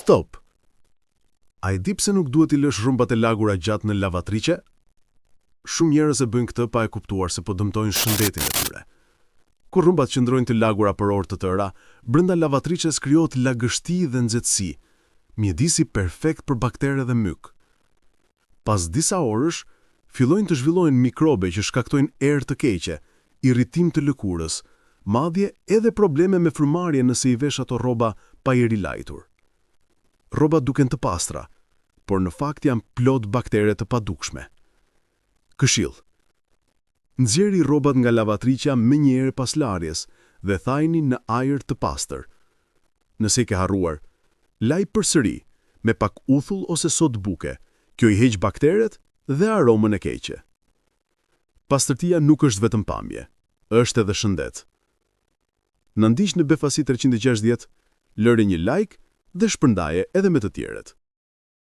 Stop! A i di pse nuk duhet i lësh rrumbat e lagura gjatë në lavatrice? Shumë njerëz e bëjnë këtë pa e kuptuar se po dëmtojnë shëndetin e tyre. Kur rrumbat qëndrojnë të lagura për orë të tëra, brenda lavatrices krijohet lagështi dhe nxehtësi, mjedisi perfekt për baktere dhe myk. Pas disa orësh, fillojnë të zhvillohen mikrobe që shkaktojnë erë të keqe, irritim të lëkurës, madje edhe probleme me frymarrje nëse i vesh ato rroba pa i rilajtur. Rrobat duken të pastra, por në fakt janë plot baktere të padukshme. Këshill: nxjerri rrobat nga lavatricia menjëherë pas larjes dhe thajini në ajër të pastër. Nëse i ke harruar, laj përsëri me pak uthull ose sodë buke. Kjo i heq bakteret dhe aromën e keqe. Pastërtia nuk është vetëm pamje, është edhe shëndet. Na ndiq në Befasi 360, lëre një like dhe shpërndaje edhe me të tjerët.